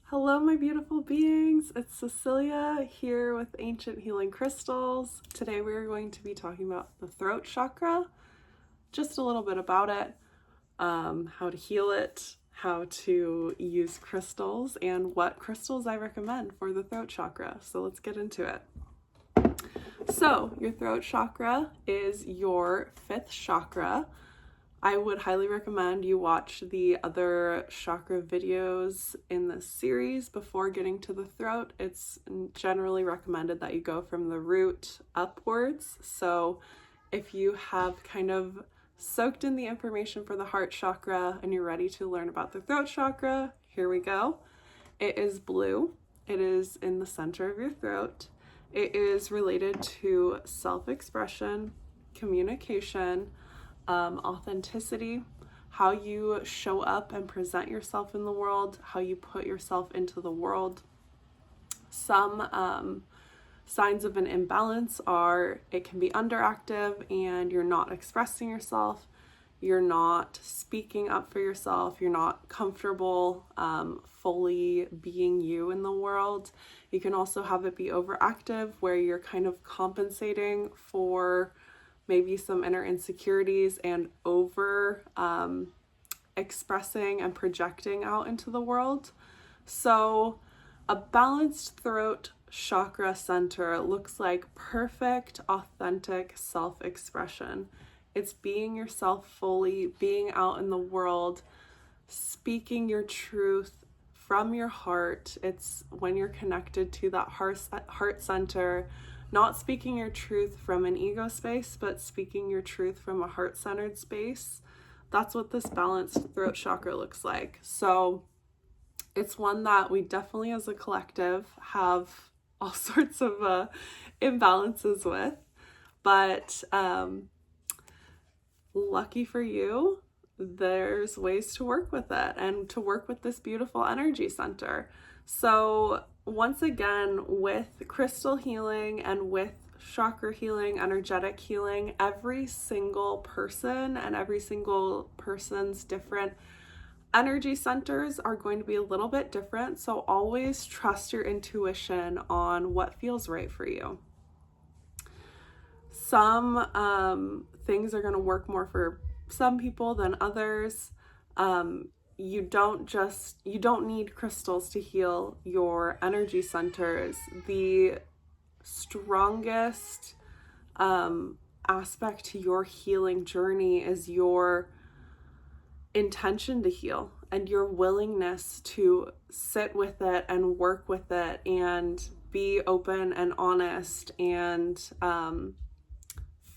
Hello, my beautiful beings. It's Cecilia here with Ancient Healing Crystals. Today we're going to be talking about the throat chakra, just a little bit about it, how to heal it, how to use crystals, and what crystals I recommend for the throat chakra. So let's get into it. So your throat chakra is your fifth chakra. I would highly recommend you watch the other chakra videos in this series before getting to the throat. It's generally recommended that you go from the root upwards. So if you have kind of soaked in the information for the heart chakra and you're ready to learn about the throat chakra, here we go. It is blue. It is in the center of your throat. It is related to self-expression, communication, authenticity, how you show up and present yourself in the world, how you put yourself into the world. Some signs of an imbalance are it can be underactive and you're not expressing yourself, you're not speaking up for yourself, you're not comfortable fully being you in the world. You can also have it be overactive where you're kind of compensating for maybe some inner insecurities and over expressing and projecting out into the world. So a balanced throat chakra center looks like perfect, authentic self-expression. It's being yourself fully, being out in the world, speaking your truth from your heart. It's when you're connected to that heart center, not speaking your truth from an ego space, but speaking your truth from a heart-centered space. That's what this balanced throat chakra looks like. So it's one that we definitely as a collective have all sorts of imbalances with. But lucky for you, there's ways to work with it and to work with this beautiful energy center. So once again, with crystal healing and with chakra healing, energetic healing, every single person and every single person's different energy centers are going to be a little bit different. So always trust your intuition on what feels right for you. Some things are going to work more for some people than others. You don't need crystals to heal your energy centers. The strongest aspect to your healing journey is your intention to heal and your willingness to sit with it and work with it and be open and honest and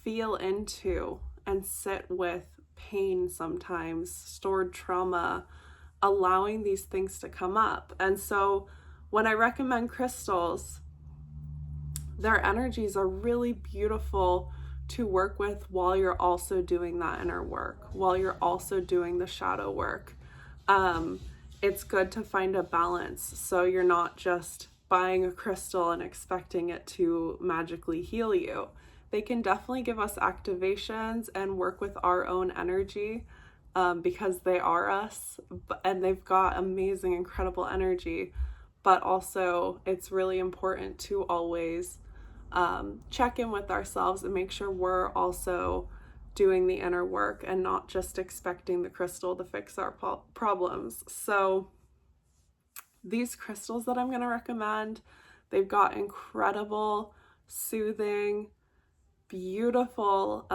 feel into and sit with pain sometimes, stored trauma, allowing these things to come up. And so when I recommend crystals, their energies are really beautiful to work with while you're also doing that inner work, while you're also doing the shadow work. It's good to find a balance so you're not just buying a crystal and expecting it to magically heal you. They can definitely give us activations and work with our own energy because they are us and they've got amazing, incredible energy. But also it's really important to always check in with ourselves and make sure we're also doing the inner work and not just expecting the crystal to fix our problems. So these crystals that I'm going to recommend, they've got incredible, soothing, beautiful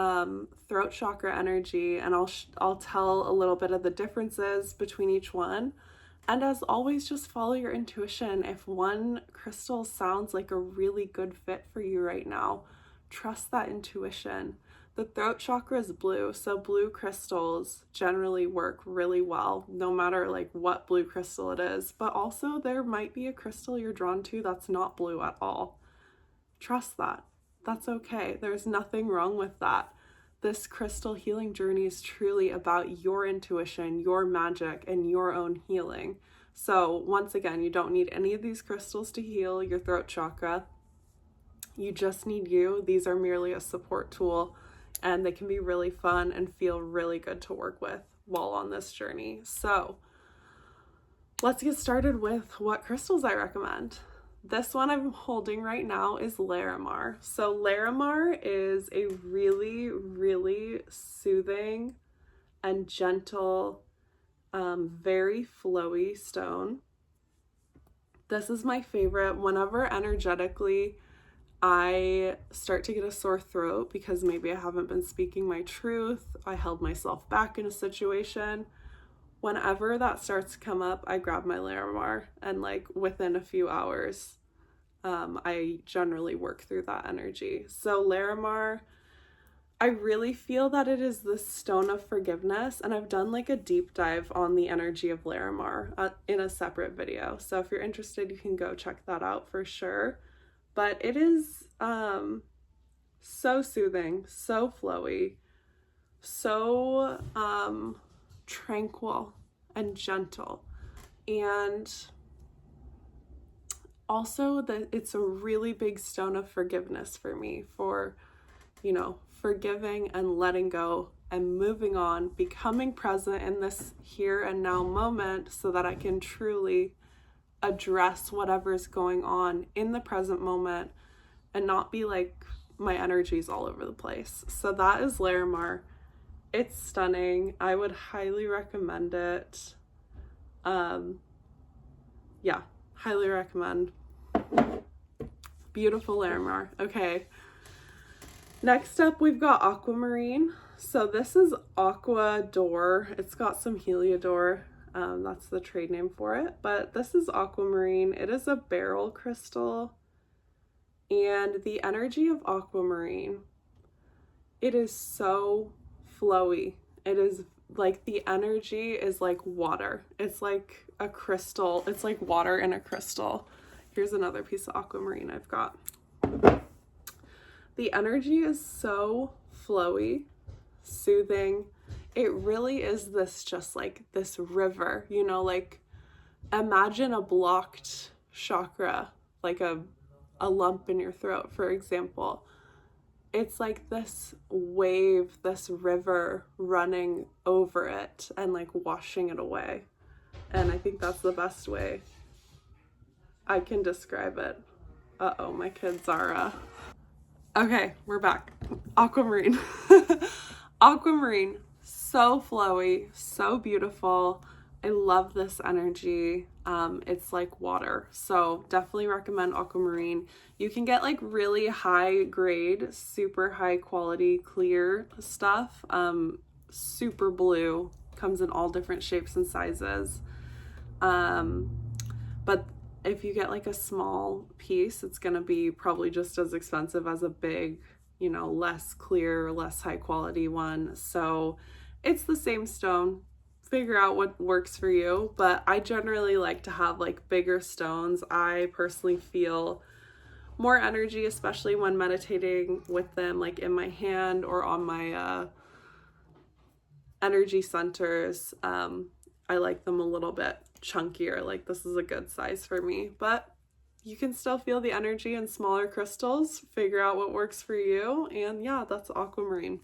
throat chakra energy, and I'll tell a little bit of the differences between each one. And as always, just follow your intuition. If one crystal sounds like a really good fit for you right now, trust that intuition. The throat chakra is blue, so blue crystals generally work really well, no matter like what blue crystal it is. But also there might be a crystal you're drawn to that's not blue at all. Trust that. That's okay. There's nothing wrong with that. This crystal healing journey is truly about your intuition, your magic, and your own healing. So once again, you don't need any of these crystals to heal your throat chakra. You just need you. These are merely a support tool, and they can be really fun and feel really good to work with while on this journey. So let's get started with what crystals I recommend. This one I'm holding right now is Larimar. So Larimar is a really, really soothing and gentle, very flowy stone. This is my favorite. Whenever energetically I start to get a sore throat because maybe I haven't been speaking my truth, I held myself back in a situation, whenever that starts to come up, I grab my Larimar, and like within a few hours, I generally work through that energy. So Larimar, I really feel that it is the stone of forgiveness, and I've done like a deep dive on the energy of Larimar in a separate video. So if you're interested, you can go check that out for sure. But it is so soothing, so flowy, so tranquil and gentle, and also that it's a really big stone of forgiveness for me, for forgiving and letting go and moving on, becoming present in this here and now moment so that I can truly address whatever's going on in the present moment and not be like my energy's all over the place. So that is Larimar. It's stunning. I would highly recommend it. Yeah, highly recommend. Beautiful Larimar. Okay. Next up, we've got Aquamarine. So this is Aqua D'Or. It's got some Heliodor. That's the trade name for it. But this is Aquamarine. It is a beryl crystal. And the energy of Aquamarine, it is so flowy. It is like the energy is like water. It's like a crystal. It's like water in a crystal. Here's another piece of Aquamarine I've got. The energy is so flowy, soothing. It really is this just like this river, like imagine a blocked chakra, like a lump in your throat, for example. It's like this wave, this river running over it and like washing it away. And I think that's the best way I can describe it. Uh-oh, my kids are Okay, we're back. Aquamarine. Aquamarine, so flowy, so beautiful. I love this energy. It's like water. So definitely recommend Aquamarine. You can get like really high grade, super high quality, clear stuff. Super blue, comes in all different shapes and sizes. But if you get like a small piece, it's going to be probably just as expensive as a big, less clear, less high quality one. So it's the same stone. Figure out what works for you. But I generally like to have like bigger stones. I personally feel more energy, especially when meditating with them, like in my hand or on my energy centers. I like them a little bit chunkier. Like this is a good size for me, but you can still feel the energy in smaller crystals. Figure out what works for you. And yeah, that's Aquamarine.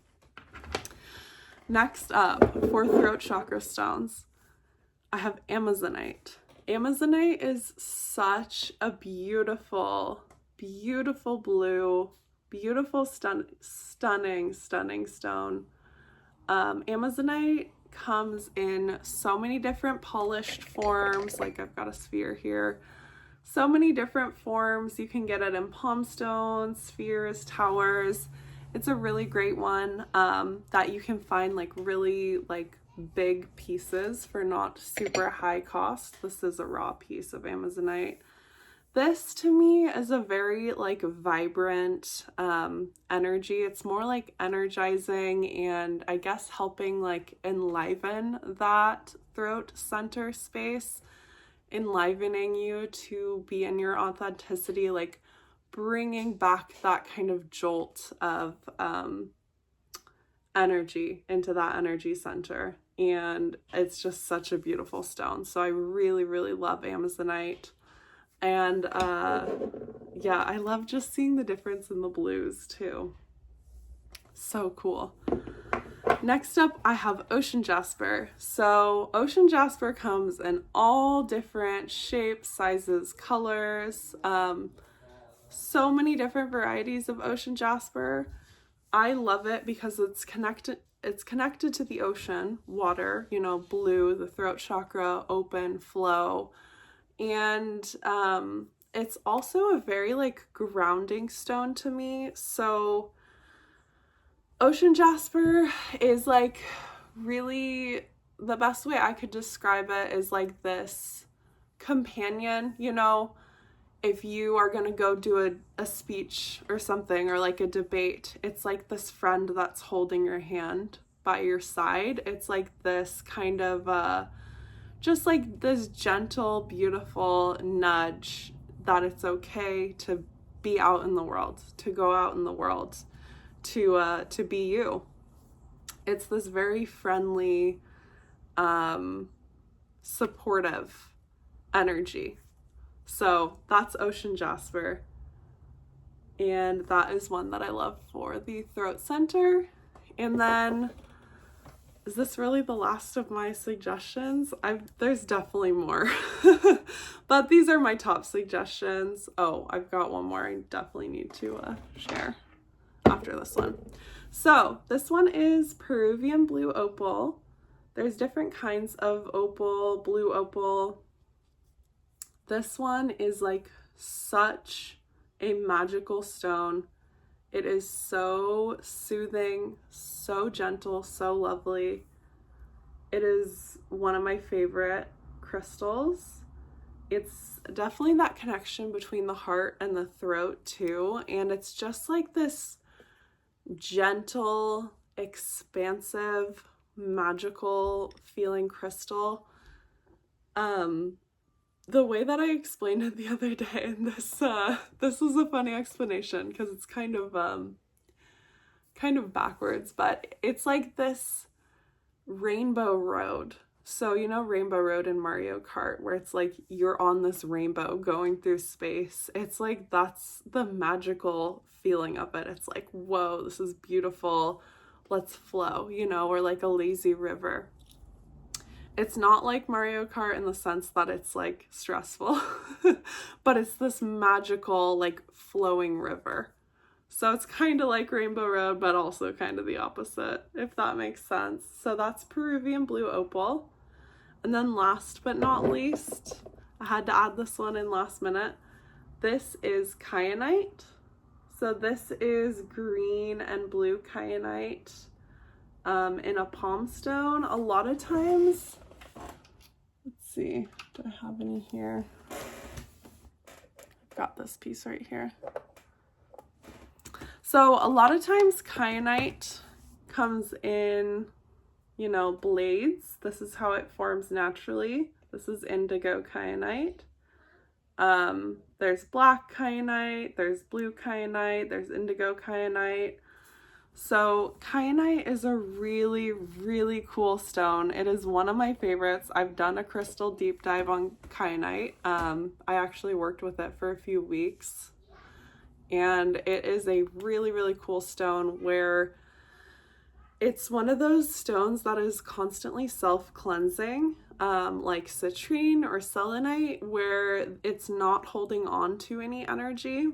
Next up, for throat chakra stones, I have Amazonite. Amazonite is such a beautiful, beautiful blue, beautiful, stunning stone. Amazonite comes in so many different polished forms. Like I've got a sphere here. So many different forms. You can get it in palm stones, spheres, towers. It's a really great one that you can find like really like big pieces for not super high cost. This is a raw piece of Amazonite. This to me is a very like vibrant energy. It's more like energizing and I guess helping like enliven that throat center space, enlivening you to be in your authenticity, like bringing back that kind of jolt of energy into that energy center. And it's just such a beautiful stone. So I really, really love Amazonite. And yeah, I love just seeing the difference in the blues too. So cool. Next up, I have ocean jasper. So ocean jasper comes in all different shapes, sizes, colors, so many different varieties of ocean jasper. I love it because it's connected to the ocean, water, you know, blue, the throat chakra, open, flow. And it's also a very like grounding stone to me. So ocean jasper is like really, the best way I could describe it is like this companion, you know, if you are going to go do a speech or something, or like a debate, it's like this friend that's holding your hand by your side. It's like this kind of just like this gentle, beautiful nudge that it's okay to be out in the world, to go out in the world, to be you. It's this very friendly, supportive energy. So that's ocean jasper. And that is one that I love for the throat center. And then, is this really the last of my suggestions? There's definitely more. But these are my top suggestions. Oh, I've got one more I definitely need to share after this one. So this one is Peruvian blue opal. There's different kinds of opal, blue opal. This one is like such a magical stone. It is so soothing, so gentle, so lovely. It is one of my favorite crystals. It's definitely that connection between the heart and the throat too. And it's just like this gentle, expansive, magical feeling crystal. The way that I explained it the other day, and this is a funny explanation because it's kind of backwards, but it's like this rainbow road. So you know Rainbow Road in Mario Kart, where it's like you're on this rainbow going through space. It's like that's the magical feeling of it. It's like, whoa, this is beautiful. Let's flow, you know, or like a lazy river. It's not like Mario Kart in the sense that it's like stressful, but it's this magical like flowing river. So it's kind of like Rainbow Road, but also kind of the opposite, if that makes sense. So that's Peruvian blue opal. And then last but not least, I had to add this one in last minute. This is kyanite. So this is green and blue kyanite in a palm stone. A lot of times, let's see, do I have any here? I've got this piece right here. So a lot of times kyanite comes in, you know, blades. This is how it forms naturally. This is indigo kyanite. There's black kyanite, there's blue kyanite, there's indigo kyanite. So kyanite is a really, really cool stone. It is one of my favorites. I've done a crystal deep dive on kyanite. I actually worked with it for a few weeks. And it is a really, really cool stone where it's one of those stones that is constantly self-cleansing, like citrine or selenite, where it's not holding on to any energy.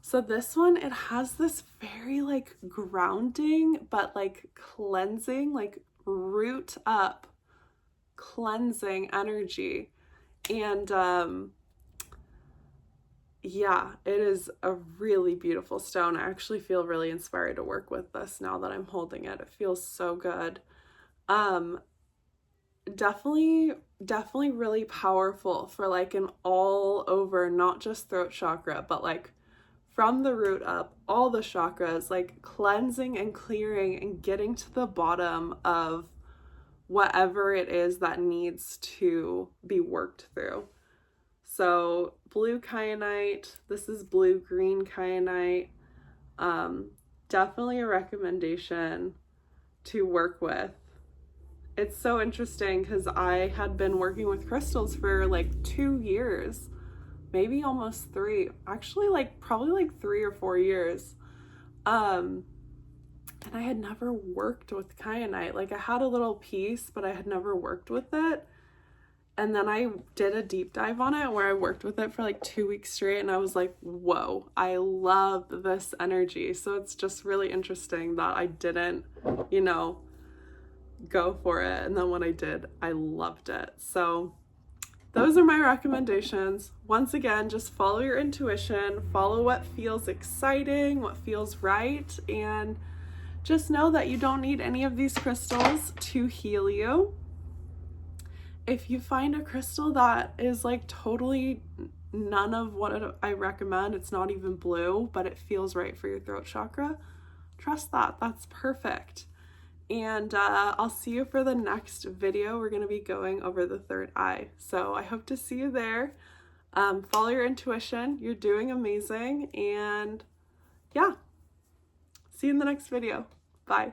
So this one, it has this very like grounding, but like cleansing, like root up cleansing energy. And yeah, it is a really beautiful stone. I actually feel really inspired to work with this now that I'm holding it. It feels so good. Definitely really powerful for like an all over, not just throat chakra, but like from the root up, all the chakras, like cleansing and clearing and getting to the bottom of whatever it is that needs to be worked through. So blue kyanite, this is blue-green kyanite. Definitely a recommendation to work with. It's so interesting because I had been working with crystals for like 2 years, maybe almost 3, actually like probably like 3 or 4 years. and I had never worked with kyanite. Like, I had a little piece, but I had never worked with it. And then I did a deep dive on it where I worked with it for like 2 weeks straight, and I was like, whoa, I love this energy. So it's just really interesting that I didn't, you know, go for it. And then when I did, I loved it. So those are my recommendations. Once again, just follow your intuition, follow what feels exciting, what feels right, and just know that you don't need any of these crystals to heal you. If you find a crystal that is like totally none of what I recommend, it's not even blue, but it feels right for your throat chakra, trust that. That's perfect. And I'll see you for the next video. We're going to be going over the third eye. So I hope to see you there. Follow your intuition. You're doing amazing. And yeah, see you in the next video. Bye.